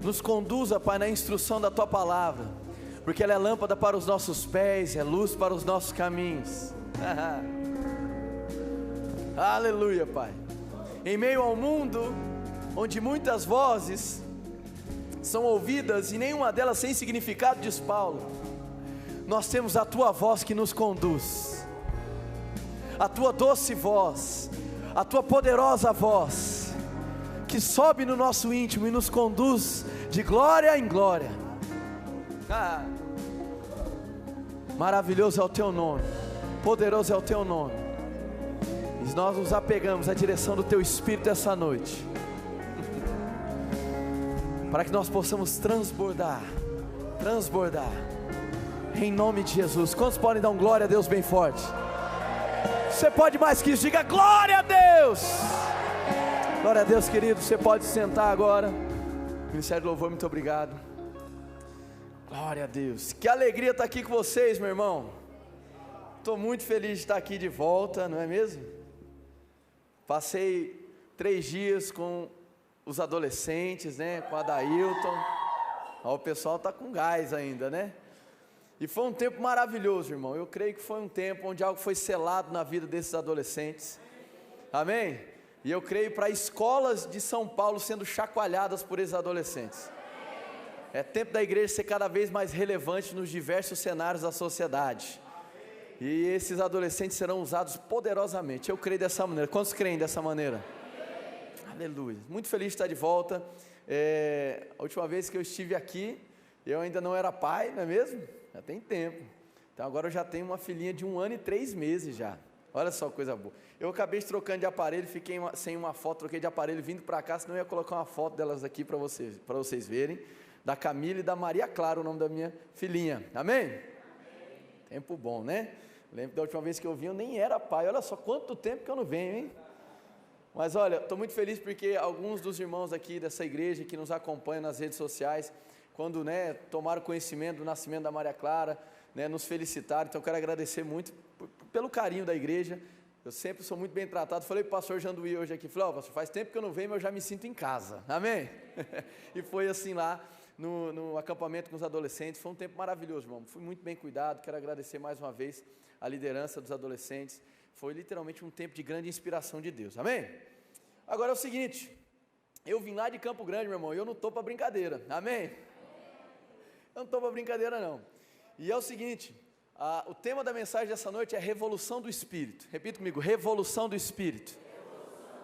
Nos conduza, Pai, na instrução da Tua palavra, porque ela é lâmpada para os nossos pés, é luz para os nossos caminhos. Aleluia, Pai. Em meio ao mundo onde muitas vozes são ouvidas e nenhuma delas sem significado, diz Paulo, nós temos a Tua voz que nos conduz, a Tua doce voz, a Tua poderosa voz, que sobe no nosso íntimo e nos conduz de glória em glória. Maravilhoso é o Teu nome, poderoso é o Teu nome, e nós nos apegamos à direção do Teu Espírito essa noite, para que nós possamos transbordar, em nome de Jesus. Quantos podem dar um glória a Deus bem forte? Você pode mais que isso, diga glória a Deus. Glória a Deus, querido. Você pode sentar agora. Ministério do Louvor, muito obrigado. Glória a Deus. Que alegria estar aqui com vocês, meu irmão. Estou muito feliz de estar aqui de volta, não é mesmo? Passei 3 dias com os adolescentes, né? Com a Dailton. O pessoal está com gás ainda, né? E foi um tempo maravilhoso, irmão. Eu creio que foi um tempo onde algo foi selado na vida desses adolescentes. Amém? E eu creio para escolas de São Paulo sendo chacoalhadas por esses adolescentes. É tempo da igreja ser cada vez mais relevante nos diversos cenários da sociedade. E esses adolescentes serão usados poderosamente. Eu creio dessa maneira. Quantos creem dessa maneira? Aleluia. Muito feliz de estar de volta. A última vez que eu estive aqui, eu ainda não era pai, não é mesmo? Já tem tempo. Então agora eu já tenho uma filhinha de 1 ano e 3 meses já. Olha só que coisa boa. Eu acabei trocando de aparelho, fiquei sem uma foto, troquei de aparelho vindo para cá, senão eu ia colocar uma foto delas aqui para vocês verem. Da Camila e da Maria Clara, o nome da minha filhinha. Amém? Amém. Tempo bom, né? Lembro da última vez que eu vim, eu nem era pai. Olha só quanto tempo que eu não venho, hein? Mas olha, estou muito feliz porque alguns dos irmãos aqui dessa igreja que nos acompanham nas redes sociais, quando tomaram conhecimento do nascimento da Maria Clara, nos felicitaram. Então eu quero agradecer muito pelo carinho da igreja. Eu sempre sou muito bem tratado. Falei para o pastor Janduí hoje aqui, falei, pastor, faz tempo que eu não venho, mas eu já me sinto em casa. Amém? E foi assim lá no acampamento com os adolescentes. Foi um tempo maravilhoso, irmão. Fui muito bem cuidado. Quero agradecer mais uma vez a liderança dos adolescentes. Foi literalmente um tempo de grande inspiração de Deus. Amém? Agora é o seguinte, eu vim lá de Campo Grande, meu irmão, e eu não estou para brincadeira. Amém? Eu não estou para brincadeira não. E é o seguinte, o tema da mensagem dessa noite é revolução do Espírito. Repita comigo, revolução do Espírito.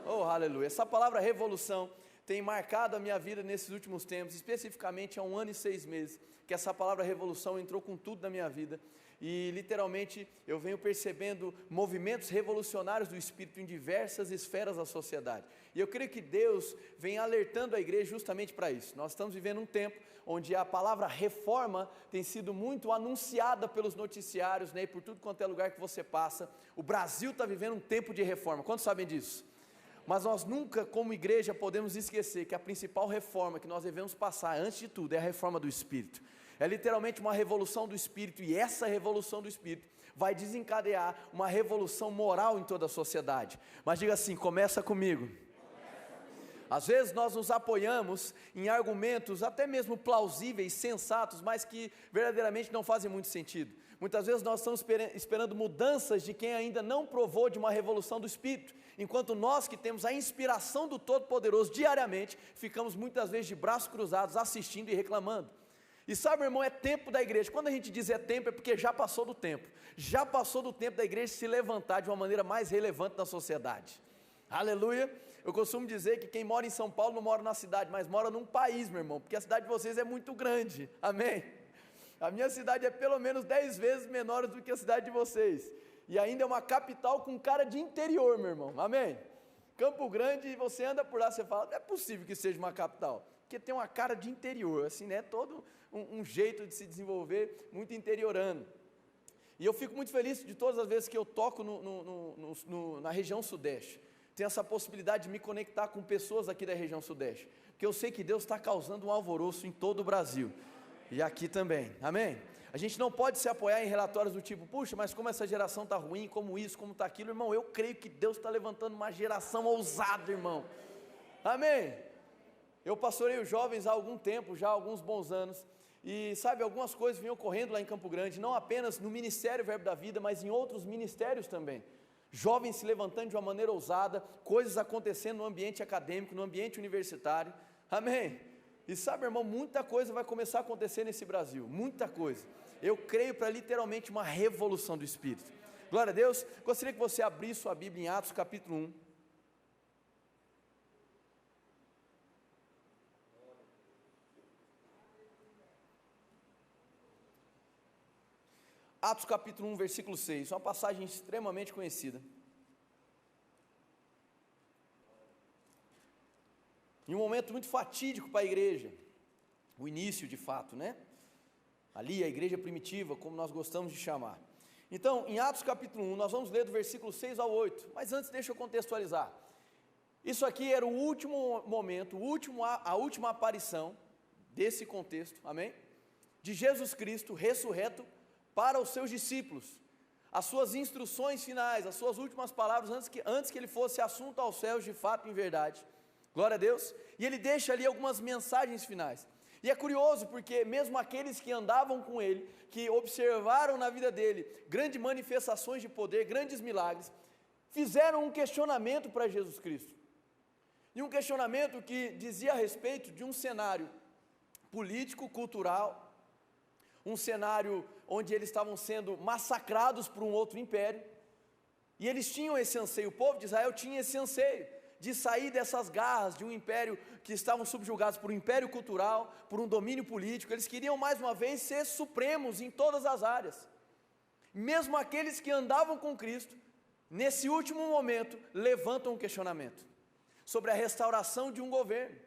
Oh, aleluia. Essa palavra revolução tem marcado a minha vida nesses últimos tempos, especificamente há 1 ano e 6 meses, que essa palavra revolução entrou com tudo na minha vida. E literalmente eu venho percebendo movimentos revolucionários do Espírito em diversas esferas da sociedade. E eu creio que Deus vem alertando a igreja justamente para isso. Nós estamos vivendo um tempo onde a palavra reforma tem sido muito anunciada pelos noticiários, e por tudo quanto é lugar que você passa. O Brasil está vivendo um tempo de reforma. Quantos sabem disso? Mas nós nunca, como igreja, podemos esquecer que a principal reforma que nós devemos passar, antes de tudo, é a reforma do Espírito. É literalmente uma revolução do Espírito, e essa revolução do Espírito vai desencadear uma revolução moral em toda a sociedade. Mas diga assim, começa comigo. Às vezes nós nos apoiamos em argumentos até mesmo plausíveis, sensatos, mas que verdadeiramente não fazem muito sentido. Muitas vezes nós estamos esperando mudanças de quem ainda não provou de uma revolução do Espírito, enquanto nós que temos a inspiração do Todo-Poderoso diariamente, ficamos muitas vezes de braços cruzados assistindo e reclamando. E sabe, meu irmão, é tempo da igreja. Quando a gente diz é tempo, é porque já passou do tempo. Já passou do tempo da igreja se levantar de uma maneira mais relevante na sociedade. Aleluia. Eu costumo dizer que quem mora em São Paulo não mora na cidade, mas mora num país, meu irmão, porque a cidade de vocês é muito grande. Amém? A minha cidade é pelo menos 10 vezes menor do que a cidade de vocês. E ainda é uma capital com cara de interior, meu irmão. Amém? Campo Grande, você anda por lá, você fala, não é possível que seja uma capital. Porque tem uma cara de interior, assim, todo um jeito de se desenvolver muito interiorano. E eu fico muito feliz de todas as vezes que eu toco na região sudeste. Tenho essa possibilidade de me conectar com pessoas aqui da região sudeste. Porque eu sei que Deus está causando um alvoroço em todo o Brasil. E aqui também. Amém? A gente não pode se apoiar em relatórios do tipo, puxa, mas como essa geração está ruim, como isso, como está aquilo. Irmão, eu creio que Deus está levantando uma geração ousada, irmão. Amém? Eu pastoreio jovens há algum tempo, já há alguns bons anos, e sabe, algumas coisas vinham ocorrendo lá em Campo Grande, não apenas no Ministério Verbo da Vida, mas em outros ministérios também. Jovens se levantando de uma maneira ousada, coisas acontecendo no ambiente acadêmico, no ambiente universitário, amém? E sabe, irmão, muita coisa vai começar a acontecer nesse Brasil, muita coisa. Eu creio para literalmente uma revolução do Espírito. Glória a Deus. Gostaria que você abrisse sua Bíblia em Atos capítulo 1. Atos capítulo 1, versículo 6, uma passagem extremamente conhecida. Em um momento muito fatídico para a igreja, o início de fato, né? Ali a igreja primitiva, como nós gostamos de chamar. Então, em Atos capítulo 1, nós vamos ler do versículo 6 ao 8, mas antes deixa eu contextualizar. Isso aqui era o último momento, a última aparição desse contexto, amém? De Jesus Cristo ressurreto para os seus discípulos, as suas instruções finais, as suas últimas palavras antes que ele fosse assunto aos céus de fato e em verdade, glória a Deus, e ele deixa ali algumas mensagens finais, e é curioso porque mesmo aqueles que andavam com ele, que observaram na vida dele, grandes manifestações de poder, grandes milagres, fizeram um questionamento para Jesus Cristo, e um questionamento que dizia a respeito de um cenário político, cultural, um cenário onde eles estavam sendo massacrados por um outro império, e eles tinham esse anseio, o povo de Israel tinha esse anseio, de sair dessas garras de um império, que estavam subjugados por um império cultural, por um domínio político, eles queriam mais uma vez ser supremos em todas as áreas, mesmo aqueles que andavam com Cristo, nesse último momento, levantam um questionamento, sobre a restauração de um governo,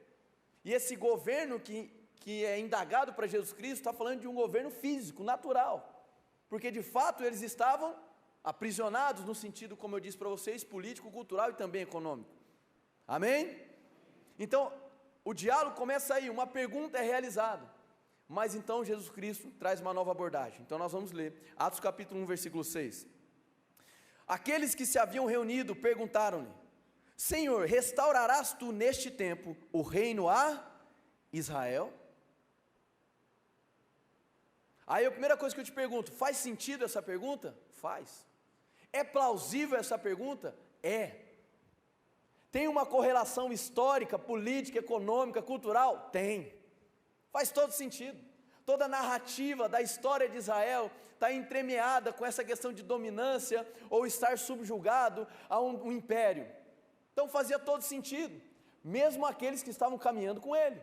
e esse governo que é indagado para Jesus Cristo, está falando de um governo físico, natural, porque de fato eles estavam aprisionados no sentido, como eu disse para vocês, político, cultural e também econômico, amém? Então, o diálogo começa aí, uma pergunta é realizada, mas então Jesus Cristo traz uma nova abordagem, então nós vamos ler, Atos capítulo 1, versículo 6, aqueles que se haviam reunido perguntaram-lhe, Senhor, restaurarás tu neste tempo o reino a Israel? Aí a primeira coisa que eu te pergunto, faz sentido essa pergunta? Faz. É plausível essa pergunta? É. Tem uma correlação histórica, política, econômica, cultural? Tem. Faz todo sentido. Toda a narrativa da história de Israel está entremeada com essa questão de dominância ou estar subjugado a um império. Então fazia todo sentido, mesmo aqueles que estavam caminhando com ele.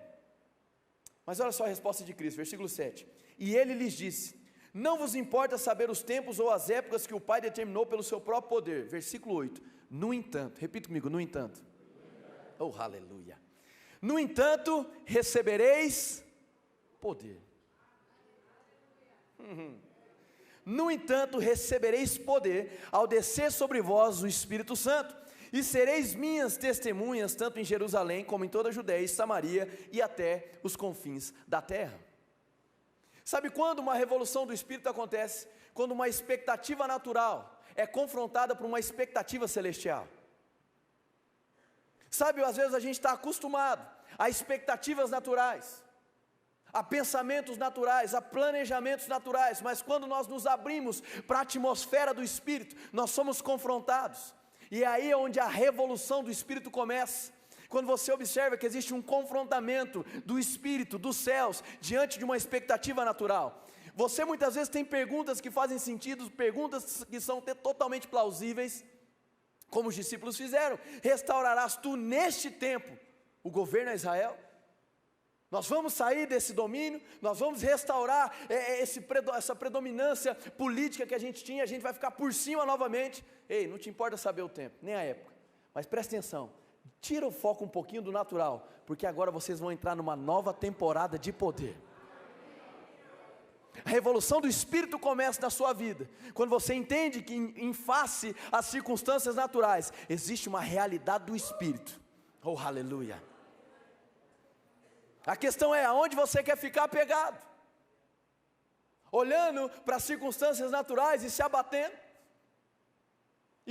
Mas olha só a resposta de Cristo, versículo 7. E ele lhes disse, não vos importa saber os tempos ou as épocas que o Pai determinou pelo seu próprio poder. Versículo 8. No entanto, repita comigo, no entanto. Oh, aleluia. No entanto, recebereis poder. No entanto, recebereis poder ao descer sobre vós o Espírito Santo. E sereis minhas testemunhas, tanto em Jerusalém, como em toda a Judeia e Samaria, e até os confins da terra. Sabe quando uma revolução do Espírito acontece? Quando uma expectativa natural é confrontada por uma expectativa celestial. Sabe, às vezes a gente está acostumado a expectativas naturais, a pensamentos naturais, a planejamentos naturais, mas quando nós nos abrimos para a atmosfera do Espírito, nós somos confrontados. E é aí onde a revolução do Espírito começa, quando você observa que existe um confrontamento do Espírito, dos céus, diante de uma expectativa natural. Você muitas vezes tem perguntas que fazem sentido, perguntas que são totalmente plausíveis, como os discípulos fizeram, restaurarás tu neste tempo o governo a Israel? Nós vamos sair desse domínio, nós vamos restaurar essa predominância política que a gente tinha, a gente vai ficar por cima novamente. Ei, não te importa saber o tempo, nem a época, mas presta atenção, tira o foco um pouquinho do natural, porque agora vocês vão entrar numa nova temporada de poder. A revolução do Espírito começa na sua vida, quando você entende que em face às circunstâncias naturais, existe uma realidade do Espírito. Oh, aleluia! A questão é, aonde você quer ficar pegado? Olhando para as circunstâncias naturais e se abatendo?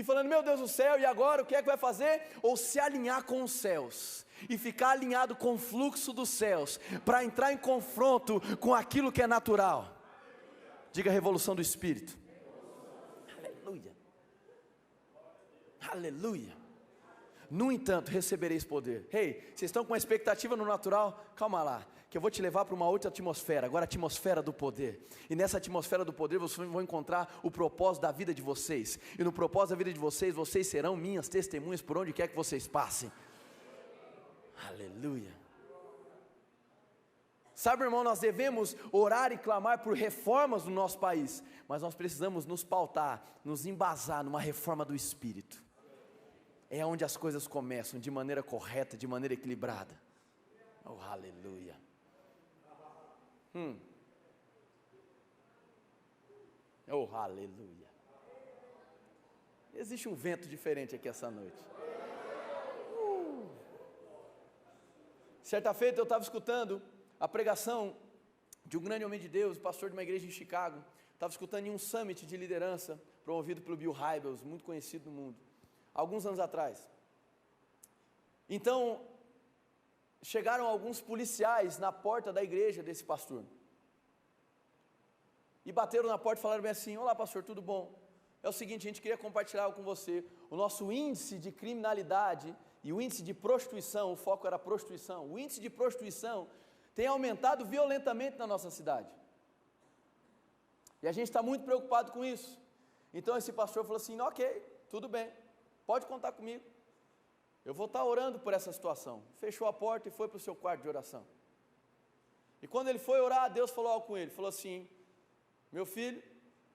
e falando, meu Deus do céu, e agora o que é que vai fazer? Ou se alinhar com os céus, e ficar alinhado com o fluxo dos céus, para entrar em confronto com aquilo que é natural. Diga revolução do Espírito. Aleluia. Aleluia. No entanto, recebereis poder. Hey, vocês estão com uma expectativa no natural? Calma lá, que eu vou te levar para uma outra atmosfera, agora a atmosfera do poder. E nessa atmosfera do poder, vocês vão encontrar o propósito da vida de vocês. E no propósito da vida de vocês, vocês serão minhas testemunhas por onde quer que vocês passem. Aleluia. Sabe, irmão, nós devemos orar e clamar por reformas no nosso país, mas nós precisamos nos pautar, nos embasar numa reforma do Espírito. É onde as coisas começam, de maneira correta, de maneira equilibrada. Oh, aleluia. Oh, aleluia. Existe um vento diferente aqui essa noite. Certa feita eu estava escutando a pregação de um grande homem de Deus, pastor de uma igreja em Chicago. Estava escutando em um summit de liderança, promovido pelo Bill Hybels, muito conhecido no mundo, alguns anos atrás. Então, chegaram alguns policiais na porta da igreja desse pastor, e bateram na porta e falaram bem assim, olá pastor, tudo bom? É o seguinte, a gente queria compartilhar algo com você, o nosso índice de criminalidade e o índice de prostituição, o foco era prostituição, o índice de prostituição tem aumentado violentamente na nossa cidade, e a gente está muito preocupado com isso. Então esse pastor falou assim, ok, tudo bem, pode contar comigo, eu vou estar orando por essa situação. Fechou a porta e foi para o seu quarto de oração, e quando ele foi orar, Deus falou algo com ele, falou assim, meu filho,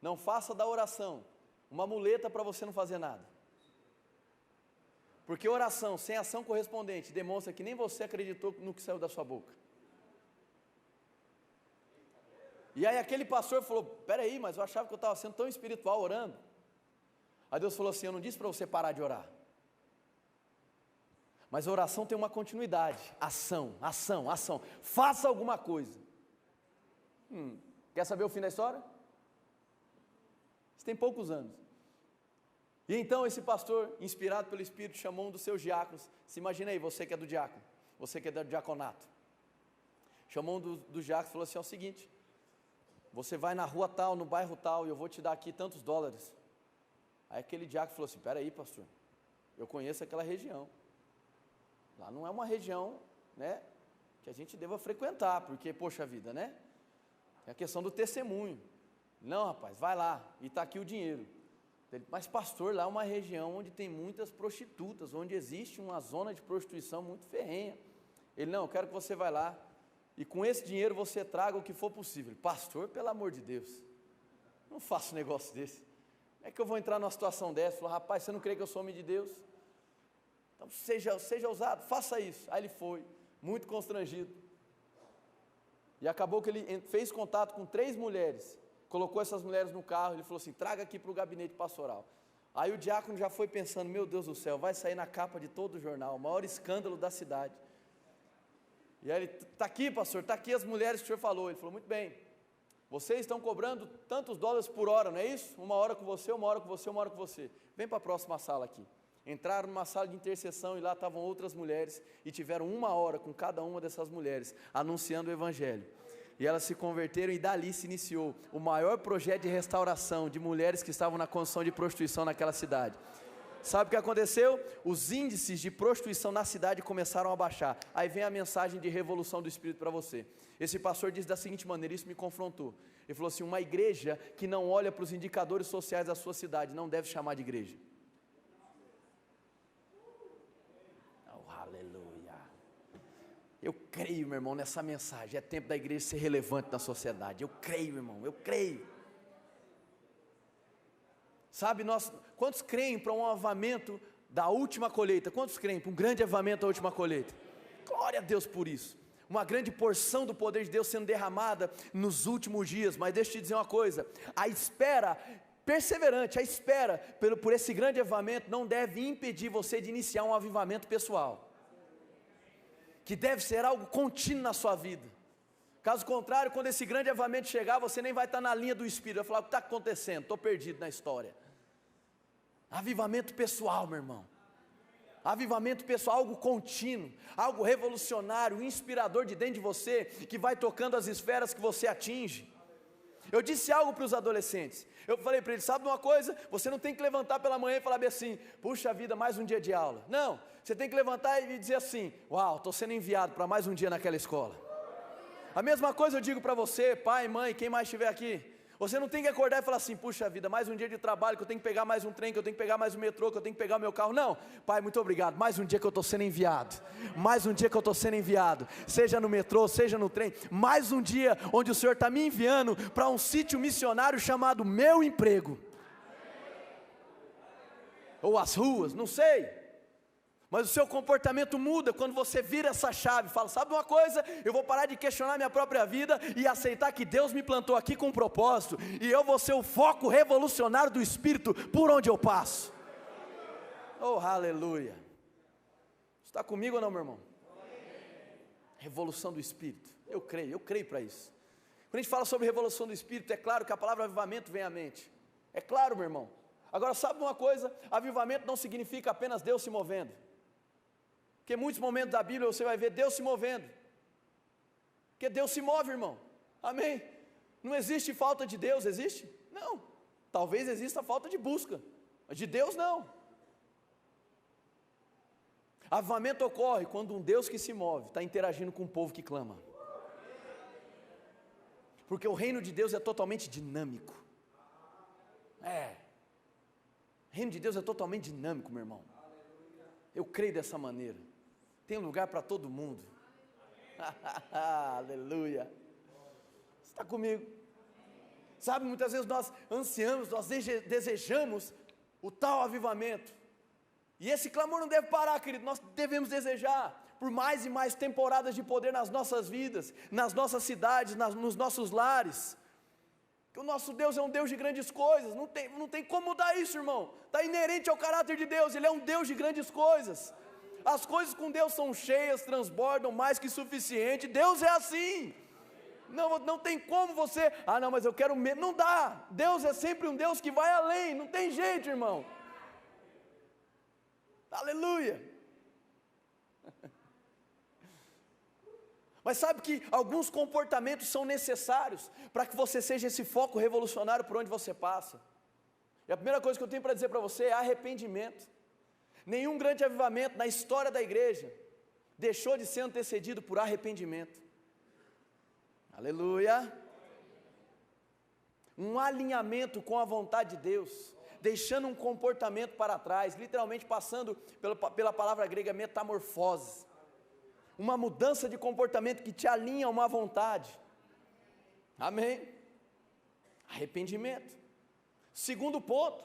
não faça da oração uma muleta para você não fazer nada, porque oração sem ação correspondente demonstra que nem você acreditou no que saiu da sua boca. E aí aquele pastor falou, peraí, mas eu achava que eu estava sendo tão espiritual orando. Aí Deus falou assim, eu não disse para você parar de orar, mas a oração tem uma continuidade, ação, ação, ação, faça alguma coisa. Quer saber o fim da história? Isso tem poucos anos. E então esse pastor, inspirado pelo Espírito, chamou um dos seus diáconos. Se imagina aí, você que é do diácono, você que é do diaconato. Chamou um dos diáconos e falou assim, é o seguinte, você vai na rua tal, no bairro tal, e eu vou te dar aqui tantos dólares. Aí aquele diácono falou assim, peraí pastor, eu conheço aquela região, lá não é uma região, né, que a gente deva frequentar, porque, poxa vida, né, é a questão do testemunho. Não rapaz, vai lá, e está aqui o dinheiro. Mas pastor, lá é uma região onde tem muitas prostitutas, onde existe uma zona de prostituição muito ferrenha. Ele, não, eu quero que você vá lá, e com esse dinheiro você traga o que for possível. Pastor, pelo amor de Deus, não faço um negócio desse, como é que eu vou entrar numa situação dessa? Falou, rapaz, você não crê que eu sou homem de Deus? Então seja ousado, faça isso. Aí ele foi, muito constrangido, e acabou que ele fez contato com 3 mulheres, colocou essas mulheres no carro, ele falou assim, traga aqui para o gabinete pastoral. Aí o diácono já foi pensando, meu Deus do céu, vai sair na capa de todo o jornal, o maior escândalo da cidade. E aí ele, está aqui pastor, está aqui as mulheres que o senhor falou. Ele falou, muito bem, vocês estão cobrando tantos dólares por hora, não é isso? 1 hora com você, 1 hora com você, 1 hora com você. Vem para a próxima sala aqui. Entraram numa sala de intercessão e lá estavam outras mulheres, e tiveram 1 hora com cada uma dessas mulheres, anunciando o evangelho. E elas se converteram, e dali se iniciou o maior projeto de restauração de mulheres que estavam na condição de prostituição naquela cidade. Sabe o que aconteceu? Os índices de prostituição na cidade começaram a baixar. Aí vem a mensagem de revolução do Espírito para você. Esse pastor disse da seguinte maneira, isso me confrontou. Ele falou assim, uma igreja que não olha para os indicadores sociais da sua cidade não deve chamar de igreja. Oh, aleluia. Eu creio, meu irmão, nessa mensagem. É tempo da igreja ser relevante na sociedade. Eu creio, irmão, eu creio. Sabe, quantos creem para um avivamento da última colheita? Quantos creem para um grande avivamento da última colheita? Glória a Deus por isso. Uma grande porção do poder de Deus sendo derramada nos últimos dias. Mas deixa eu te dizer uma coisa, a espera perseverante, a espera por esse grande avivamento não deve impedir você de iniciar um avivamento pessoal, que deve ser algo contínuo na sua vida. Caso contrário, quando esse grande avivamento chegar, você nem vai estar na linha do Espírito, vai falar, o que está acontecendo? Estou perdido na história. Avivamento pessoal, meu irmão. Avivamento pessoal, algo contínuo, algo revolucionário, inspirador de dentro de você, que vai tocando as esferas que você atinge. Eu disse algo para os adolescentes, eu falei para eles, sabe uma coisa, você não tem que levantar pela manhã e falar bem assim, puxa vida, mais um dia de aula. Não, você tem que levantar e dizer assim, uau, estou sendo enviado para mais um dia naquela escola. A mesma coisa eu digo para você, pai, mãe, quem mais estiver aqui. Você não tem que acordar e falar assim, puxa vida, mais um dia de trabalho, que eu tenho que pegar mais um trem, que eu tenho que pegar mais um metrô, que eu tenho que pegar o meu carro. Não, pai, muito obrigado, mais um dia que eu estou sendo enviado, mais um dia que eu estou sendo enviado, seja no metrô, seja no trem, mais um dia onde o Senhor está me enviando para um sítio missionário chamado meu emprego, ou as ruas, não sei. Mas o seu comportamento muda quando você vira essa chave, fala, sabe uma coisa, eu vou parar de questionar minha própria vida e aceitar que Deus me plantou aqui com um propósito, e eu vou ser o foco revolucionário do Espírito por onde eu passo. Oh, aleluia. Está comigo ou não, meu irmão? Revolução do Espírito, eu creio para isso. Quando a gente fala sobre revolução do Espírito, é claro que a palavra avivamento vem à mente, é claro, meu irmão. Agora sabe uma coisa, avivamento não significa apenas Deus se movendo, porque muitos momentos da Bíblia você vai ver Deus se movendo, porque Deus se move, irmão, amém? Não existe falta de Deus, existe? Não, talvez exista falta de busca, mas de Deus não. Avivamento ocorre quando um Deus que se move está interagindo com um povo que clama, porque o reino de Deus é totalmente dinâmico, o reino de Deus é totalmente dinâmico, meu irmão, eu creio dessa maneira. Tem lugar para todo mundo. Aleluia. Você está comigo? Sabe, muitas vezes nós ansiamos, nós desejamos o tal avivamento, e esse clamor não deve parar, querido. Nós devemos desejar por mais e mais temporadas de poder nas nossas vidas, nas nossas cidades, nos nossos lares, que o nosso Deus é um Deus de grandes coisas. Não tem como mudar isso, irmão, está inerente ao caráter de Deus, Ele é um Deus de grandes coisas. As coisas com Deus são cheias, transbordam mais que suficiente. Deus é assim. Não tem como você, não, mas eu quero mesmo. Não dá. Deus é sempre um Deus que vai além. Não tem jeito, irmão. Aleluia. Mas sabe que alguns comportamentos são necessários para que você seja esse foco revolucionário por onde você passa. E a primeira coisa que eu tenho para dizer para você é arrependimento. Nenhum grande avivamento na história da igreja deixou de ser antecedido por arrependimento. Aleluia. Um alinhamento com a vontade de Deus, deixando um comportamento para trás, literalmente passando pela palavra grega metamorfose, uma mudança de comportamento que te alinha a uma vontade. Amém? Arrependimento. Segundo ponto,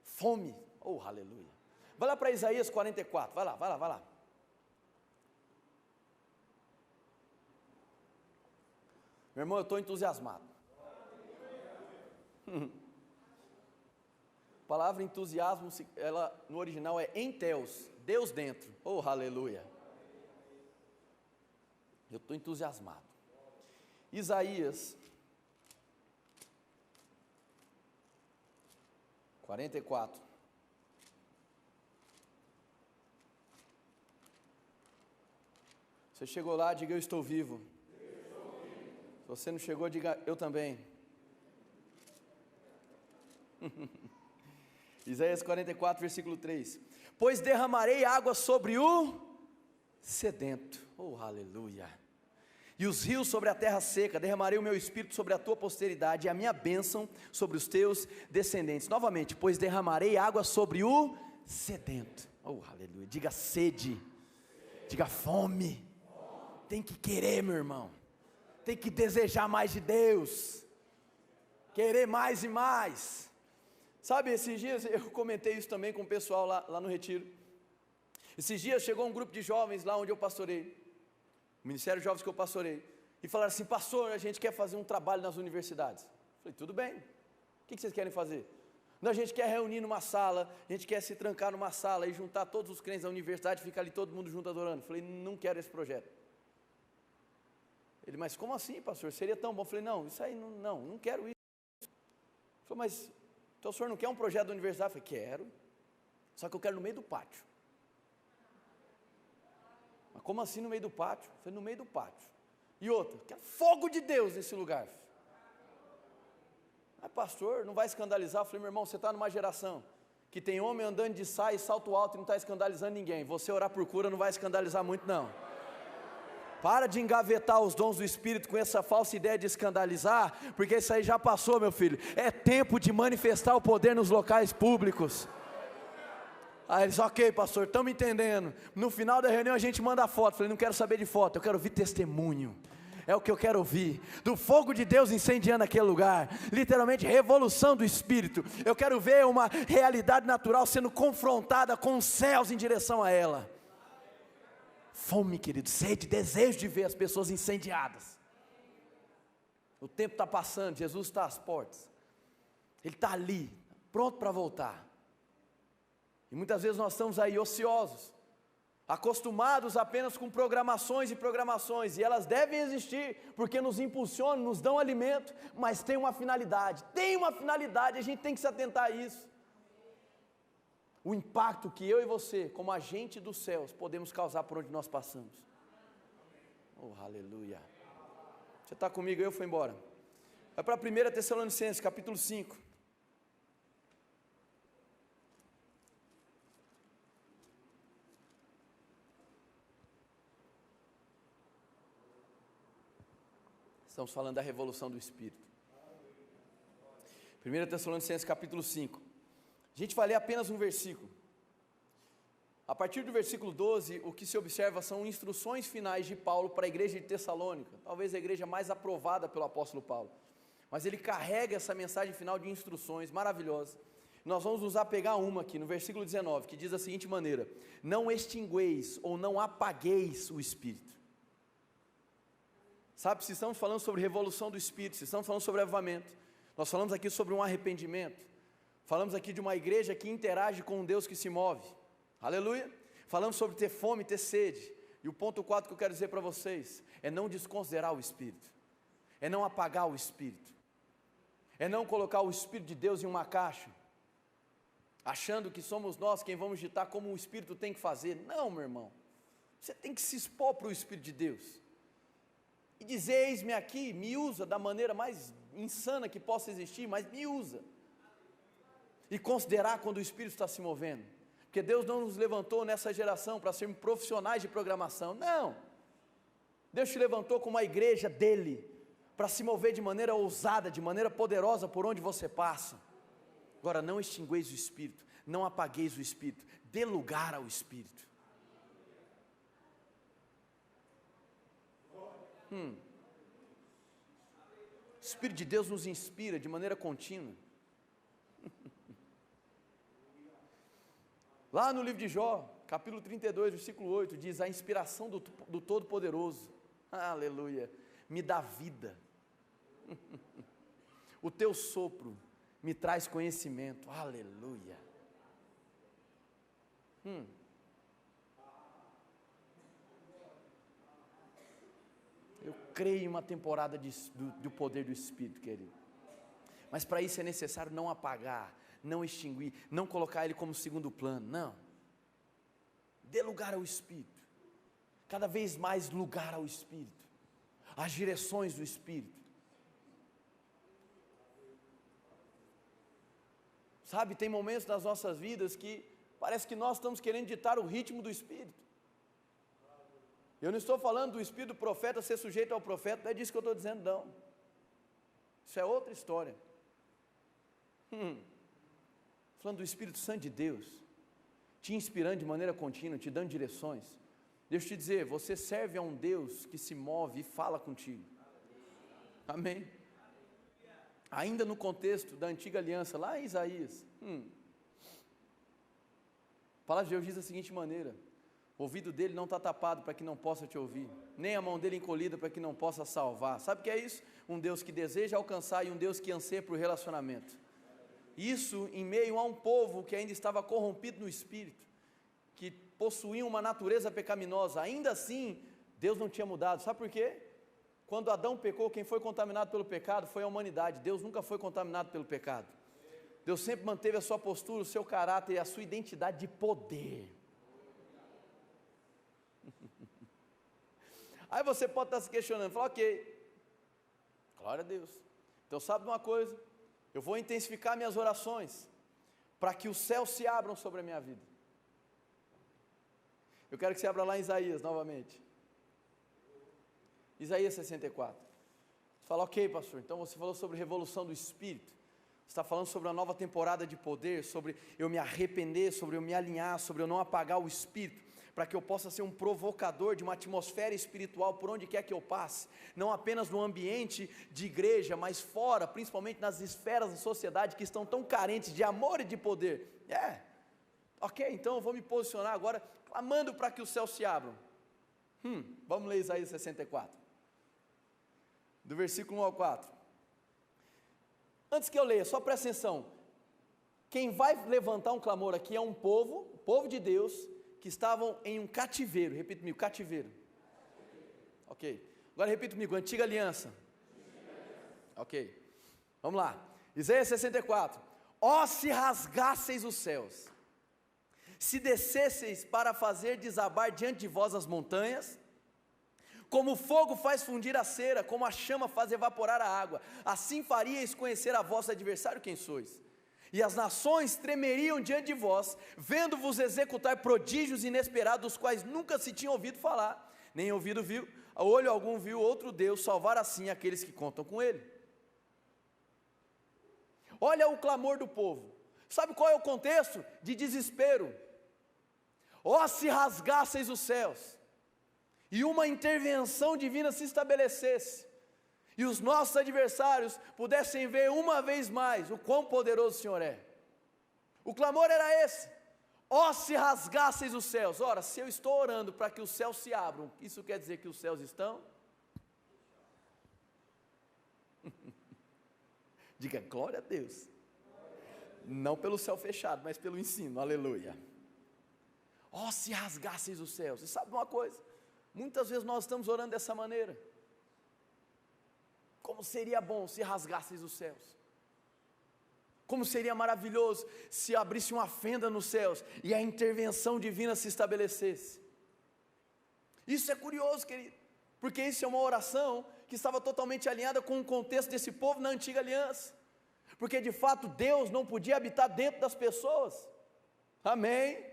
fome. Oh, aleluia. Vai lá para Isaías 44, vai lá. Meu irmão, eu estou entusiasmado. A palavra entusiasmo, ela no original é enteos, Deus dentro. Oh, aleluia. Eu estou entusiasmado. Isaías 44. Você chegou lá, diga eu estou vivo. Se você não chegou, diga eu também. Isaías 44, versículo 3. Pois derramarei água sobre o sedento. Oh, aleluia. E os rios sobre a terra seca. Derramarei o meu espírito sobre a tua posteridade e a minha bênção sobre os teus descendentes. Novamente, pois derramarei água sobre o sedento. Oh, aleluia. Diga sede. Diga fome. Tem que querer, meu irmão, tem que desejar mais de Deus, querer mais e mais. Sabe, esses dias eu comentei isso também com o pessoal lá no retiro. Esses dias chegou um grupo de jovens lá onde eu pastorei, o Ministério de Jovens que eu pastorei, e falaram assim: pastor, a gente quer fazer um trabalho nas universidades. Eu falei, tudo bem, o que vocês querem fazer? Não, a gente quer reunir numa sala, a gente quer se trancar numa sala e juntar todos os crentes da universidade, ficar ali todo mundo junto adorando. Eu falei, não quero esse projeto. Ele, mas como assim, pastor? Seria tão bom. Eu falei, não, isso aí não quero isso. Ele falou, mas então o senhor não quer um projeto da universidade? Eu falei, quero. Só que eu quero no meio do pátio. Mas como assim no meio do pátio? Eu falei, no meio do pátio. E outra, quero fogo de Deus nesse lugar. Mas pastor, não vai escandalizar? Eu falei, meu irmão, você está numa geração que tem homem andando de saia e salto alto e não está escandalizando ninguém. Você orar por cura não vai escandalizar muito não. Para de engavetar os dons do Espírito com essa falsa ideia de escandalizar, porque isso aí já passou, meu filho. É tempo de manifestar o poder nos locais públicos. Aí eles, ok pastor, estamos entendendo. No final da reunião a gente manda foto. Falei, não quero saber de foto, eu quero ouvir testemunho. É o que eu quero ouvir, do fogo de Deus incendiando aquele lugar, literalmente revolução do Espírito. Eu quero ver uma realidade natural sendo confrontada com os céus em direção a ela. Fome, querido, sede, desejo de ver as pessoas incendiadas. O tempo está passando, Jesus está às portas, Ele está ali, pronto para voltar. E muitas vezes nós estamos aí ociosos, acostumados apenas com programações e programações, e elas devem existir, porque nos impulsionam, nos dão alimento, mas tem uma finalidade, a gente tem que se atentar a isso. O impacto que eu e você, como agente dos céus, podemos causar por onde nós passamos. Oh, aleluia. Você está comigo? Eu fui embora. Vai para 1 Tessalonicenses, capítulo 5. Estamos falando da revolução do Espírito. 1 Tessalonicenses capítulo 5. A gente vai ler apenas um versículo. A partir do versículo 12, o que se observa são instruções finais de Paulo para a igreja de Tessalônica, talvez a igreja mais aprovada pelo apóstolo Paulo. Mas ele carrega essa mensagem final de instruções maravilhosas. Nós vamos nos apegar a uma aqui, no versículo 19, que diz da seguinte maneira: não extingueis ou não apagueis o Espírito. Sabe, se estamos falando sobre revolução do Espírito, se estamos falando sobre avivamento, nós falamos aqui sobre um arrependimento, falamos aqui de uma igreja que interage com um Deus que se move, aleluia, falamos sobre ter fome, ter sede, e o ponto 4 que eu quero dizer para vocês, é não desconsiderar o Espírito, é não apagar o Espírito, é não colocar o Espírito de Deus em uma caixa, achando que somos nós quem vamos ditar como o Espírito tem que fazer. Não, meu irmão, você tem que se expor para o Espírito de Deus, e dizer, eis-me aqui, me usa da maneira mais insana que possa existir, mas me usa, e considerar quando o Espírito está se movendo, porque Deus não nos levantou nessa geração para sermos profissionais de programação, não, Deus te levantou como uma igreja dEle, para se mover de maneira ousada, de maneira poderosa por onde você passa. Agora não extingueis o Espírito, não apagueis o Espírito, dê lugar ao Espírito. O Espírito de Deus nos inspira de maneira contínua. Lá no livro de Jó, capítulo 32, versículo 8, diz: a inspiração do Todo-Poderoso, aleluia, me dá vida, o teu sopro me traz conhecimento, aleluia. Eu creio em uma temporada do poder do Espírito, querido, mas para isso é necessário não apagar, não extinguir, não colocar ele como segundo plano, não, dê lugar ao Espírito, cada vez mais lugar ao Espírito, às direções do Espírito. Sabe, tem momentos nas nossas vidas que parece que nós estamos querendo ditar o ritmo do Espírito. Eu não estou falando do Espírito do profeta ser sujeito ao profeta, não é disso que eu estou dizendo, não. Isso é outra história. Falando do Espírito Santo de Deus, te inspirando de maneira contínua, te dando direções. Deixa eu te dizer, você serve a um Deus que se move e fala contigo. Amém? Ainda no contexto da antiga aliança, lá em Isaías, a palavra de Deus diz da seguinte maneira: o ouvido dele não está tapado para que não possa te ouvir, nem a mão dele encolhida para que não possa salvar. Sabe o que é isso? Um Deus que deseja alcançar e um Deus que anseia por relacionamento. Isso em meio a um povo que ainda estava corrompido no espírito, que possuía uma natureza pecaminosa. Ainda assim, Deus não tinha mudado. Sabe por quê? Quando Adão pecou, quem foi contaminado pelo pecado foi a humanidade. Deus nunca foi contaminado pelo pecado. Deus sempre manteve a sua postura, o seu caráter e a sua identidade de poder. Aí você pode estar se questionando, falar, ok, glória a Deus. Então sabe de uma coisa, eu vou intensificar minhas orações, para que os céus se abram sobre a minha vida. Eu quero que você abra lá em Isaías novamente. Isaías 64. Você fala, ok pastor, então você falou sobre revolução do Espírito. Você está falando sobre uma nova temporada de poder, sobre eu me arrepender, sobre eu me alinhar, sobre eu não apagar o Espírito, para que eu possa ser um provocador de uma atmosfera espiritual por onde quer que eu passe, não apenas no ambiente de igreja, mas fora, principalmente nas esferas da sociedade que estão tão carentes de amor e de poder. Ok, então eu vou me posicionar agora, clamando para que os céus se abram. Vamos ler Isaías 64, do versículo 1 ao 4. Antes que eu leia, só presta atenção, quem vai levantar um clamor aqui é um povo, o povo de Deus, que estavam em um cativeiro. Repita comigo, cativeiro. Ok, agora repita comigo, antiga aliança. Ok, vamos lá, Isaías 64. Ó, se rasgasseis os céus, se descesseis para fazer desabar diante de vós as montanhas, como o fogo faz fundir a cera, como a chama faz evaporar a água, assim faríeis conhecer a vosso adversário quem sois, e as nações tremeriam diante de vós, vendo-vos executar prodígios inesperados, dos quais nunca se tinha ouvido falar, nem ouvido viu, a olho algum viu outro Deus, salvar assim aqueles que contam com ele. Olha o clamor do povo, sabe qual é o contexto? De desespero. Ó, se rasgasseis os céus, e uma intervenção divina se estabelecesse, e os nossos adversários pudessem ver uma vez mais o quão poderoso o Senhor é. O clamor era esse: ó, se rasgasseis os céus. Ora, se eu estou orando para que os céus se abram, isso quer dizer que os céus estão? Diga glória a Deus. Não pelo céu fechado, mas pelo ensino, aleluia. Ó, se rasgasseis os céus. E sabe uma coisa? Muitas vezes nós estamos orando dessa maneira. Como seria bom se rasgasseis os céus. Como seria maravilhoso se abrisse uma fenda nos céus e a intervenção divina se estabelecesse. Isso é curioso, querido, porque isso é uma oração que estava totalmente alinhada com o contexto desse povo na antiga aliança. Porque de fato Deus não podia habitar dentro das pessoas. Amém?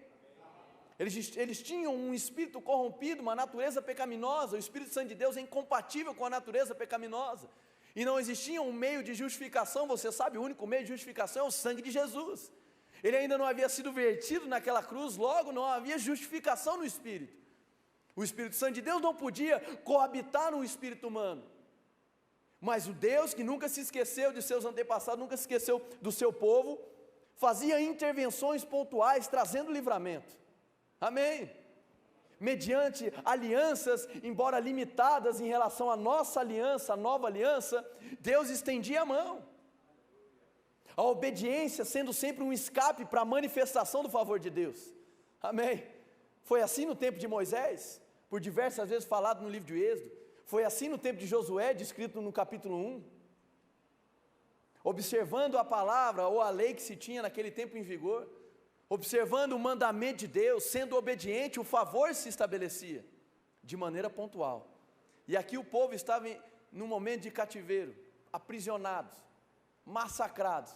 Eles tinham um espírito corrompido, uma natureza pecaminosa. O Espírito Santo de Deus é incompatível com a natureza pecaminosa, e não existia um meio de justificação. Você sabe, o único meio de justificação é o sangue de Jesus. Ele ainda não havia sido vertido naquela cruz, logo não havia justificação no Espírito. O Espírito Santo de Deus não podia coabitar no espírito humano, mas o Deus que nunca se esqueceu de seus antepassados, nunca se esqueceu do seu povo, fazia intervenções pontuais, trazendo livramento. Amém? Mediante alianças, embora limitadas em relação à nossa aliança, a nova aliança, Deus estendia a mão. A obediência sendo sempre um escape para a manifestação do favor de Deus. Amém? Foi assim no tempo de Moisés, por diversas vezes falado no livro de Êxodo. Foi assim no tempo de Josué, descrito no capítulo 1. Observando a palavra ou a lei que se tinha naquele tempo em vigor, observando o mandamento de Deus, sendo obediente, o favor se estabelecia de maneira pontual. E aqui o povo estava num momento de cativeiro, aprisionados, massacrados.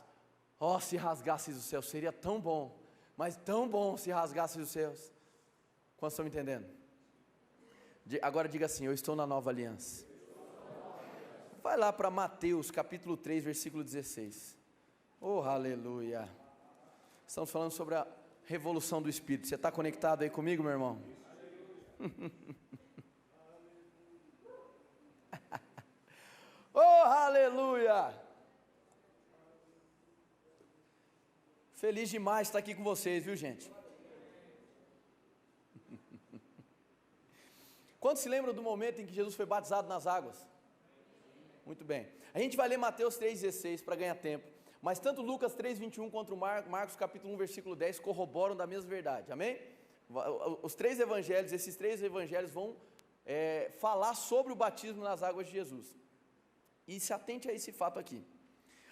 Oh, se rasgasses os céus, seria tão bom, mas tão bom se rasgasses os céus. Quantos estão me entendendo? Agora diga assim: eu estou na nova aliança. Vai lá para Mateus capítulo 3, versículo 16. Oh, aleluia. Estamos falando sobre a revolução do Espírito. Você está conectado aí comigo, meu irmão? Oh, aleluia! Feliz demais estar aqui com vocês, viu, gente? Quantos se lembram do momento em que Jesus foi batizado nas águas? Muito bem. A gente vai ler Mateus 3,16 para ganhar tempo. Mas tanto Lucas 3,21 quanto Marcos capítulo 1, versículo 10 corroboram da mesma verdade, amém? Os três evangelhos, esses três evangelhos vão falar sobre o batismo nas águas de Jesus. E se atente a esse fato aqui.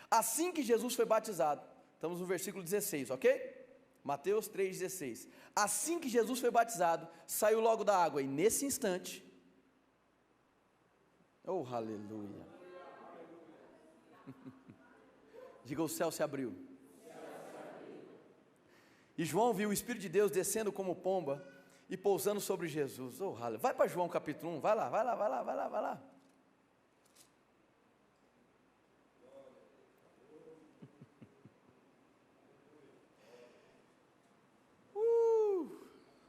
Assim que Jesus foi batizado, Estamos no versículo 16, ok? Mateus 3,16. Assim que Jesus foi batizado, saiu logo da água, e nesse instante, oh, aleluia, diga, o céu se abriu, e João viu o Espírito de Deus descendo como pomba, e pousando sobre Jesus. Oh, aleluia. Vai para João capítulo 1, vai lá.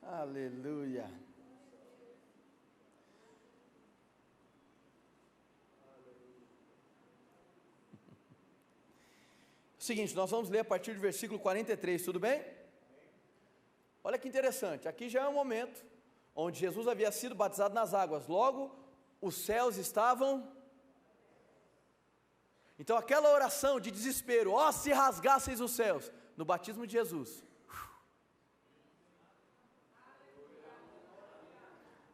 Aleluia. Seguinte, nós vamos ler a partir do versículo 43, tudo bem? Olha que interessante, aqui já é um momento onde Jesus havia sido batizado nas águas, logo os céus estavam. Então aquela oração de desespero, ó, se rasgasseis os céus, no batismo de Jesus.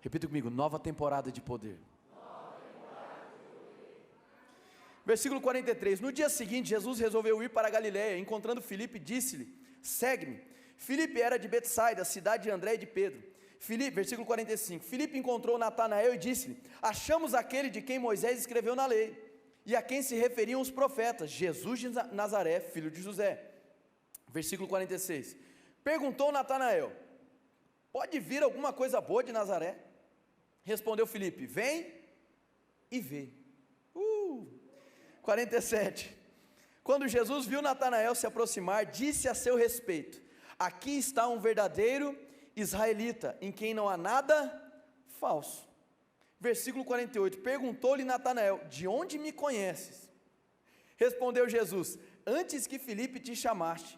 Repita comigo, nova temporada de poder. Versículo 43, no dia seguinte Jesus resolveu ir para a Galiléia, encontrando Filipe, disse-lhe, segue-me. Filipe era de Betsaida, cidade de André e de Pedro. Versículo 45, Filipe encontrou Natanael e disse-lhe, achamos aquele de quem Moisés escreveu na lei, e a quem se referiam os profetas, Jesus de Nazaré, filho de José. Versículo 46, perguntou Natanael, pode vir alguma coisa boa de Nazaré? Respondeu Filipe, vem e vê. 47, quando Jesus viu Natanael se aproximar, disse a seu respeito, aqui está um verdadeiro israelita, em quem não há nada falso. Versículo 48, perguntou-lhe Natanael, de onde me conheces? Respondeu Jesus, antes que Filipe te chamasse,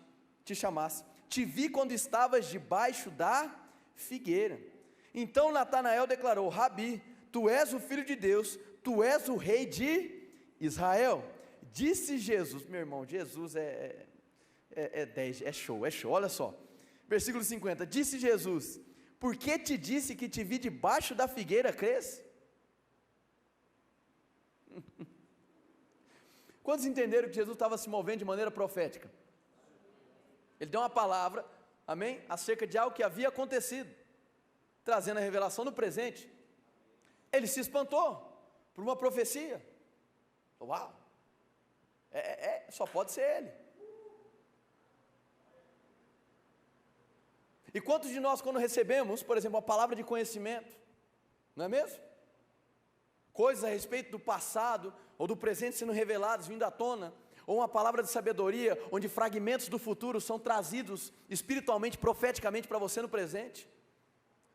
te vi quando estavas debaixo da figueira. Então Natanael declarou, Rabi, tu és o Filho de Deus, tu és o Rei de Israel. Disse Jesus, meu irmão, Jesus é show, olha só. Versículo 50, disse Jesus, por que te disse que te vi debaixo da figueira, crês? Quantos entenderam que Jesus estava se movendo de maneira profética? Ele deu uma palavra, amém, acerca de algo que havia acontecido, trazendo a revelação no presente. Ele se espantou por uma profecia. Uau, só pode ser ele. E quantos de nós, quando recebemos, por exemplo, uma palavra de conhecimento, não é mesmo? Coisas a respeito do passado ou do presente sendo revelados, vindo à tona, ou uma palavra de sabedoria, onde fragmentos do futuro são trazidos espiritualmente, profeticamente para você no presente,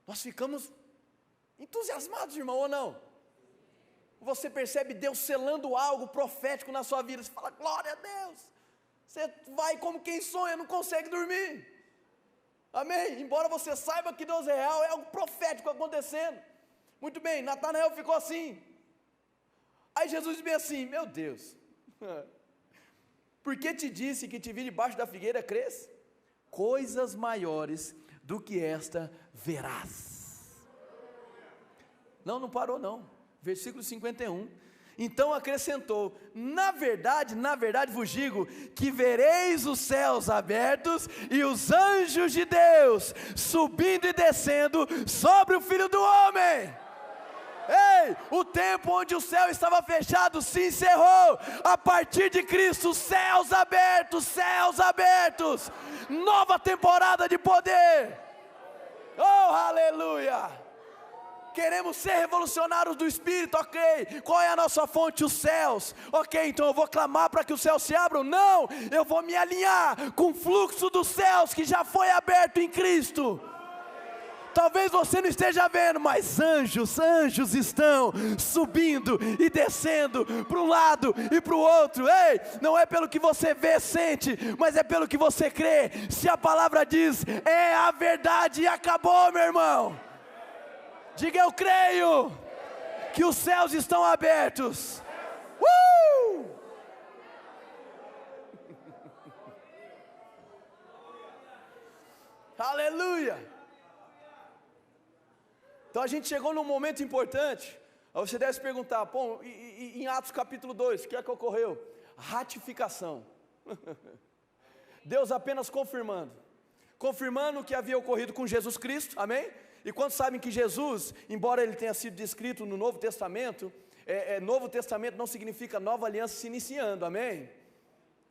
nós ficamos entusiasmados, irmão, ou não? Você percebe Deus selando algo profético na sua vida, você fala, glória a Deus, você vai como quem sonha, não consegue dormir, amém? Embora você saiba que Deus é real, é algo profético acontecendo. Muito bem, Natanael ficou assim, aí Jesus disse bem assim, meu Deus, por que te disse que te vi debaixo da figueira, crês? Coisas maiores do que esta verás. Não parou não. Versículo 51, então acrescentou, na verdade vos digo, que vereis os céus abertos, e os anjos de Deus, subindo e descendo, sobre o Filho do Homem. Ei, o tempo onde o céu estava fechado, se encerrou, a partir de Cristo, céus abertos, nova temporada de poder, oh aleluia. Queremos ser revolucionários do Espírito, ok, qual é a nossa fonte? Os céus, ok, então eu vou clamar para que os céus se abram? Não, eu vou me alinhar com o fluxo dos céus que já foi aberto em Cristo. Talvez você não esteja vendo, mas anjos estão subindo e descendo para um lado e para o outro. Ei, não é pelo que você vê, sente, mas é pelo que você crê. Se a palavra diz, é a verdade e acabou, meu irmão. Diga, eu creio que os céus estão abertos. Aleluia. Então a gente chegou num momento importante. Aí você deve se perguntar, pô, em Atos capítulo 2, o que é que ocorreu? Ratificação. Deus apenas confirmando o que havia ocorrido com Jesus Cristo, amém? E quantos sabem que Jesus, embora ele tenha sido descrito no Novo Testamento, Novo Testamento não significa nova aliança se iniciando, amém?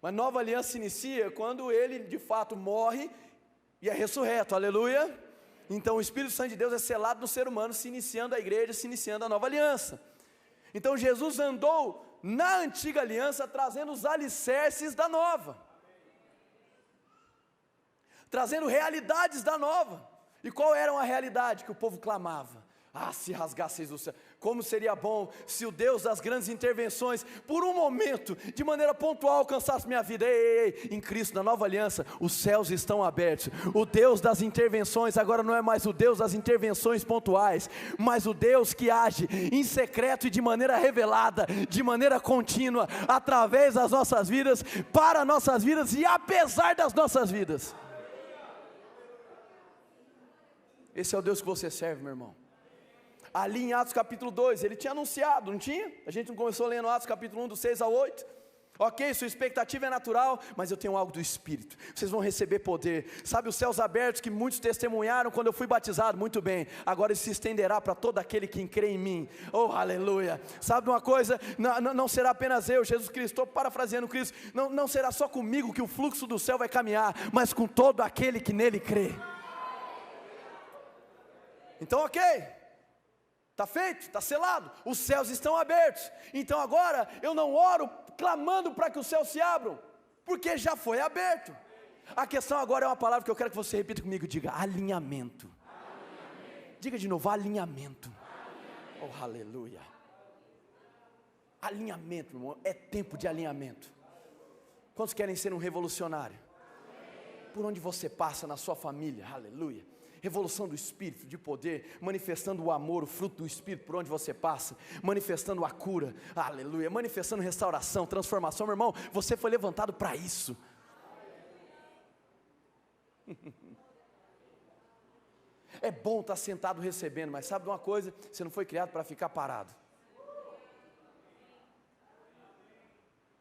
Mas nova aliança se inicia quando ele de fato morre e é ressurreto, aleluia? Então o Espírito Santo de Deus é selado no ser humano, se iniciando a igreja, se iniciando a nova aliança. Então Jesus andou na antiga aliança trazendo os alicerces da nova, trazendo realidades da nova. E qual era a realidade que o povo clamava? Ah, se rasgasseis o céu, como seria bom se o Deus das grandes intervenções, por um momento, de maneira pontual, alcançasse minha vida. Ei, em Cristo, na nova aliança, os céus estão abertos. O Deus das intervenções agora não é mais o Deus das intervenções pontuais, mas o Deus que age em secreto e de maneira revelada, de maneira contínua, através das nossas vidas, para nossas vidas e apesar das nossas vidas. Esse é o Deus que você serve, meu irmão. Ali em Atos capítulo 2, ele tinha anunciado, não tinha? A gente não começou lendo Atos capítulo 1, do 6 ao 8? Ok, sua expectativa é natural, mas eu tenho algo do Espírito. Vocês vão receber poder. Sabe os céus abertos que muitos testemunharam quando eu fui batizado? Muito bem, agora isso se estenderá para todo aquele que crê em mim. Oh, aleluia. Sabe uma coisa? Não será apenas eu, Jesus Cristo, estou parafraseando Cristo. Não será só comigo que o fluxo do céu vai caminhar, mas com todo aquele que nele crê. Então ok, está feito, está selado, os céus estão abertos. Então agora eu não oro clamando para que os céus se abram, porque já foi aberto. A questão agora é uma palavra que eu quero que você repita comigo, diga alinhamento. Diga de novo, alinhamento. Oh, aleluia. Alinhamento, meu irmão, é tempo de alinhamento. Quantos querem ser um revolucionário? Por onde você passa na sua família, aleluia. Revolução do Espírito, de poder, manifestando o amor, o fruto do Espírito por onde você passa, manifestando a cura, aleluia, manifestando restauração, transformação, meu irmão, você foi levantado para isso. É bom estar sentado recebendo, mas sabe de uma coisa? Você não foi criado para ficar parado.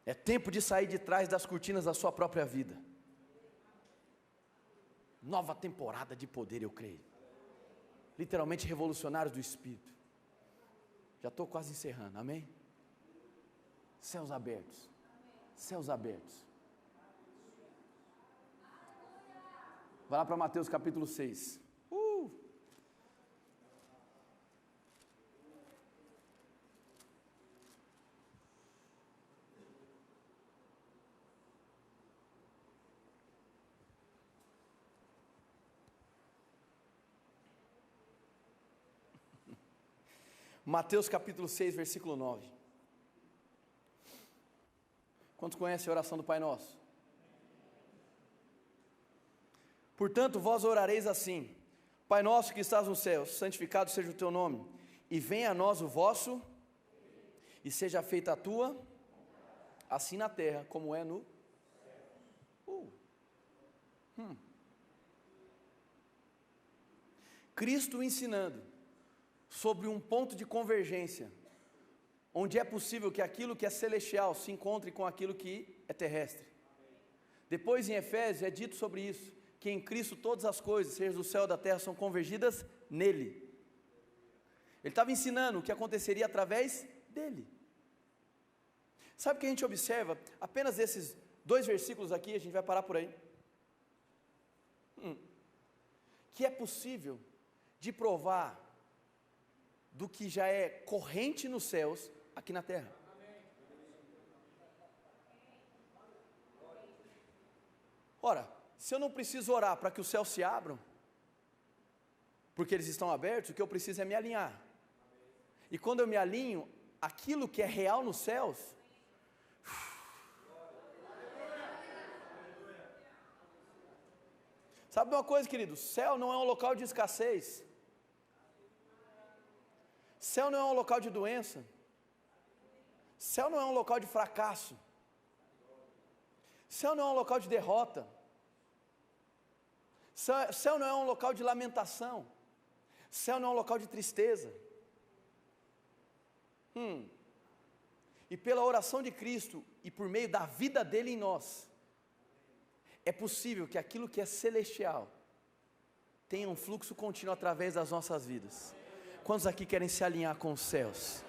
É tempo de sair de trás das cortinas da sua própria vida. Nova temporada de poder, eu creio. Literalmente revolucionários do Espírito. Já estou quase encerrando, amém? Céus abertos. Céus abertos. Vai lá para Mateus capítulo 6. Mateus capítulo 6, versículo 9. Quantos conhecem a oração do Pai Nosso? Portanto, vós orareis assim: Pai nosso que estás nos céus, santificado seja o teu nome, e venha a nós o vosso, e seja feita a tua, assim na terra, como é no Cristo ensinando sobre um ponto de convergência, onde é possível que aquilo que é celestial se encontre com aquilo que é terrestre. Depois em Efésios é dito sobre isso, que em Cristo todas as coisas, seja do céu ou da terra, são convergidas nele. Ele estava ensinando o que aconteceria através dele. Sabe o que a gente observa? Apenas esses 2 versículos aqui, a gente vai parar por aí. Que é possível de provar do que já é corrente nos céus, aqui na terra. Ora, se eu não preciso orar para que os céus se abram, porque eles estão abertos, o que eu preciso é me alinhar. E quando eu me alinho, aquilo que é real nos céus, sabe uma coisa, querido? Céu não é um local de escassez. Céu não é um local de doença. Céu não é um local de fracasso. Céu não é um local de derrota. Céu não é um local de lamentação. Céu não é um local de tristeza. E pela oração de Cristo e por meio da vida dele em nós, é possível que aquilo que é celestial tenha um fluxo contínuo através das nossas vidas. Quantos aqui querem se alinhar com os céus?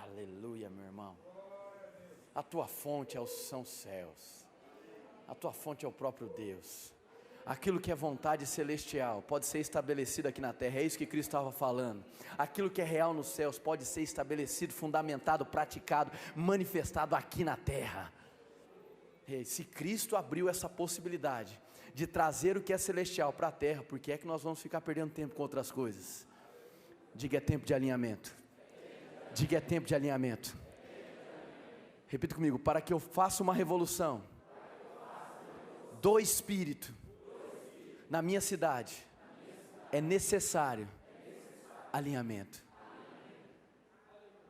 Aleluia, meu irmão. A tua fonte são os céus. A tua fonte é o próprio Deus. Aquilo que é vontade celestial pode ser estabelecido aqui na terra. É isso que Cristo estava falando. Aquilo que é real nos céus pode ser estabelecido, fundamentado, praticado, manifestado aqui na terra. E se Cristo abriu essa possibilidade de trazer o que é celestial para a terra, por que é que nós vamos ficar perdendo tempo com outras coisas? Diga, é tempo de alinhamento. Diga, é tempo de alinhamento. Repita comigo: para que eu faça uma revolução do Espírito na minha cidade, é necessário alinhamento.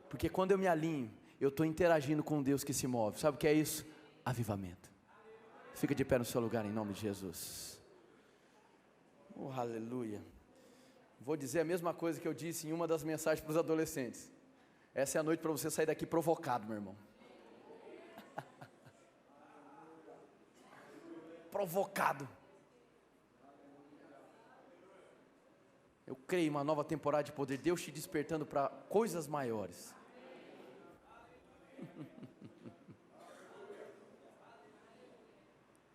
Porque quando eu me alinho, eu estou interagindo com Deus que se move. Sabe o que é isso? Avivamento. Fica de pé no seu lugar em nome de Jesus. Oh, aleluia. Vou dizer a mesma coisa que eu disse em uma das mensagens para os adolescentes. Essa é a noite para você sair daqui provocado, meu irmão. Provocado. Eu creio em uma nova temporada de poder, Deus te despertando para coisas maiores.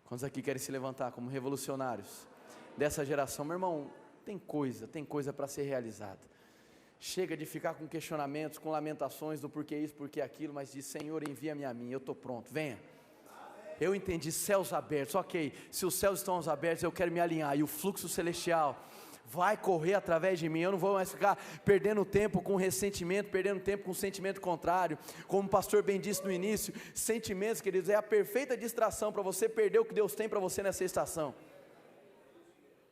Quantos aqui querem se levantar como revolucionários dessa geração? Meu irmão, tem coisa para ser realizada. Chega de ficar com questionamentos, com lamentações do porquê isso, porquê aquilo, mas diz: Senhor, envia-me a mim, eu estou pronto, venha. Eu entendi, céus abertos, ok, se os céus estão abertos, eu quero me alinhar, e o fluxo celestial vai correr através de mim. Eu não vou mais ficar perdendo tempo com ressentimento, perdendo tempo com sentimento contrário. Como o pastor bem disse no início, sentimentos, queridos, é a perfeita distração para você perder o que Deus tem para você nessa estação.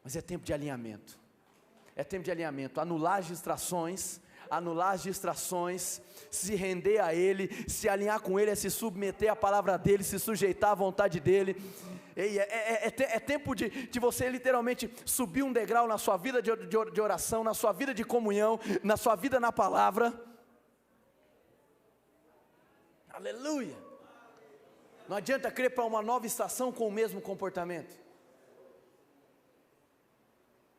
Mas é tempo de alinhamento. É tempo de alinhamento, anular as distrações, se render a Ele, se alinhar com Ele, é se submeter à palavra dEle, se sujeitar à vontade dEle. É tempo de você literalmente subir um degrau na sua vida de oração, na sua vida de comunhão, na sua vida na palavra. Aleluia. Não adianta crer para uma nova estação com o mesmo comportamento.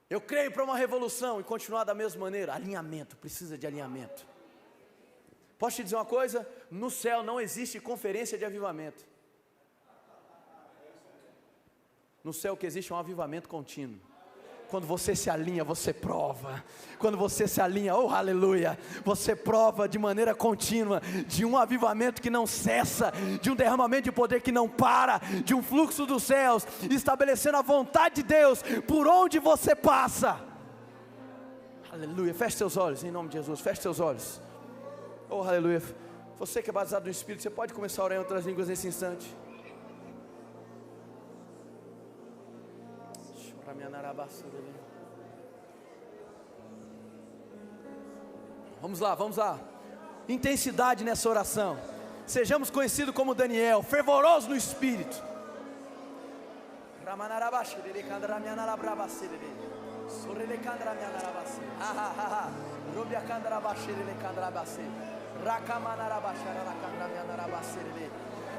Eu creio para uma revolução e continuar da mesma maneira. Alinhamento, precisa de alinhamento. Posso te dizer uma coisa? No céu não existe conferência de avivamento. No céu o que existe é um avivamento contínuo. Quando você se alinha, você prova. Quando você se alinha, oh aleluia, você prova de maneira contínua de um avivamento que não cessa, de um derramamento de poder que não para, de um fluxo dos céus, estabelecendo a vontade de Deus por onde você passa. Aleluia, feche seus olhos em nome de Jesus, feche seus olhos. Oh aleluia, você que é batizado no Espírito, você pode começar a orar em outras línguas nesse instante. Vamos lá, intensidade nessa oração. Sejamos conhecidos como Daniel, fervoroso no Espírito.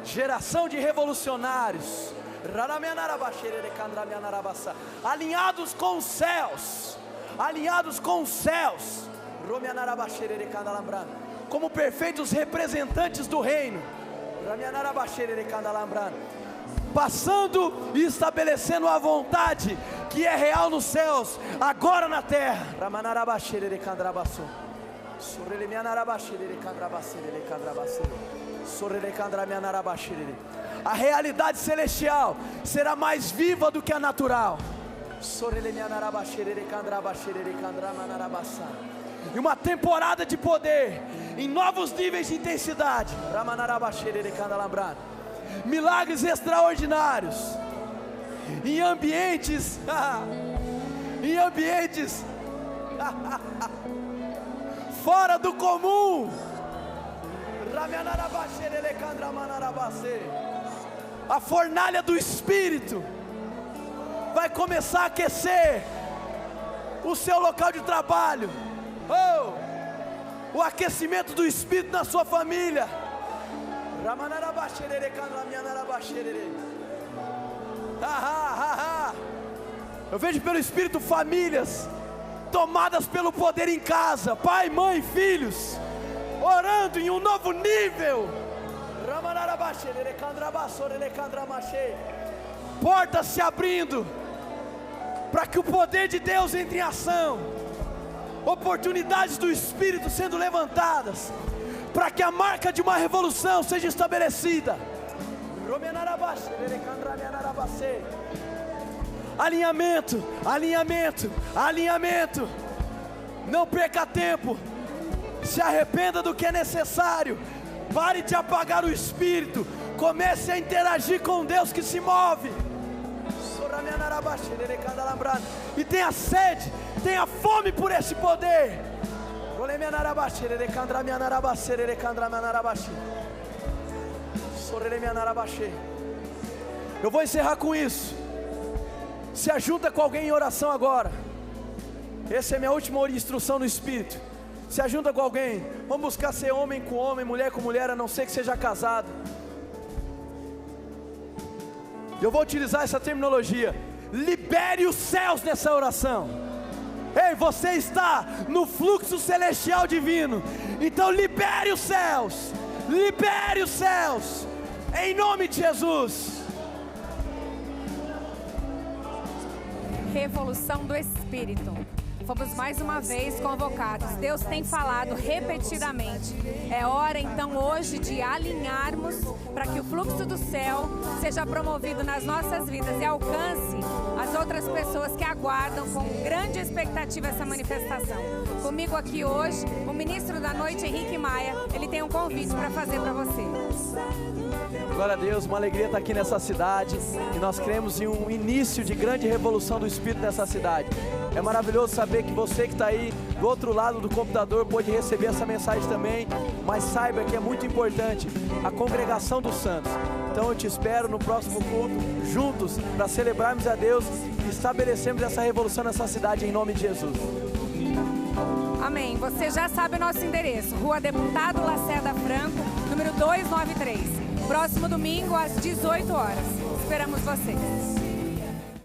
Geração de revolucionários, alinhados com os céus, como perfeitos representantes do reino, passando e estabelecendo a vontade que é real nos céus, agora na terra. A realidade celestial será mais viva do que a natural. E uma temporada de poder em novos níveis de intensidade. Milagres extraordinários em ambientes fora do comum. A fornalha do Espírito vai começar a aquecer o seu local de trabalho. O aquecimento do Espírito na sua família. Eu vejo pelo Espírito famílias tomadas pelo poder em casa, pai, mãe, filhos, orando em um novo nível. Portas se abrindo para que o poder de Deus entre em ação. Oportunidades do Espírito sendo levantadas para que a marca de uma revolução seja estabelecida. Alinhamento, alinhamento, alinhamento. Não perca tempo. Se arrependa do que é necessário. Pare de apagar o Espírito. Comece a interagir com Deus que se move. E tenha sede, tenha fome por esse poder. Eu vou encerrar com isso. Se ajunta com alguém em oração agora. Essa é a minha última instrução no Espírito. Se ajunta com alguém. Vamos buscar ser homem com homem, mulher com mulher, a não ser que seja casado. Eu vou utilizar essa terminologia. Libere os céus nessa oração. Ei, você está no fluxo celestial divino. Então libere os céus. Libere os céus. Em nome de Jesus. Revolução do Espírito. Fomos mais uma vez convocados. Deus tem falado repetidamente. É hora então hoje de alinharmos para que o fluxo do céu seja promovido nas nossas vidas e alcance as outras pessoas que aguardam com grande expectativa essa manifestação. Comigo aqui hoje, o ministro da noite, Henrique Maia, ele tem um convite para fazer para você. Glória a Deus, uma alegria estar aqui nessa cidade. E nós cremos em um início de grande revolução do Espírito nessa cidade. É maravilhoso saber que você que está aí do outro lado do computador pode receber essa mensagem também. Mas saiba que é muito importante a congregação dos santos. Então eu te espero no próximo culto, juntos, para celebrarmos a Deus e estabelecermos essa revolução nessa cidade em nome de Jesus. Amém. Você já sabe o nosso endereço. Rua Deputado Lacerda Franco, número 293. Próximo domingo às 18 horas. Esperamos vocês.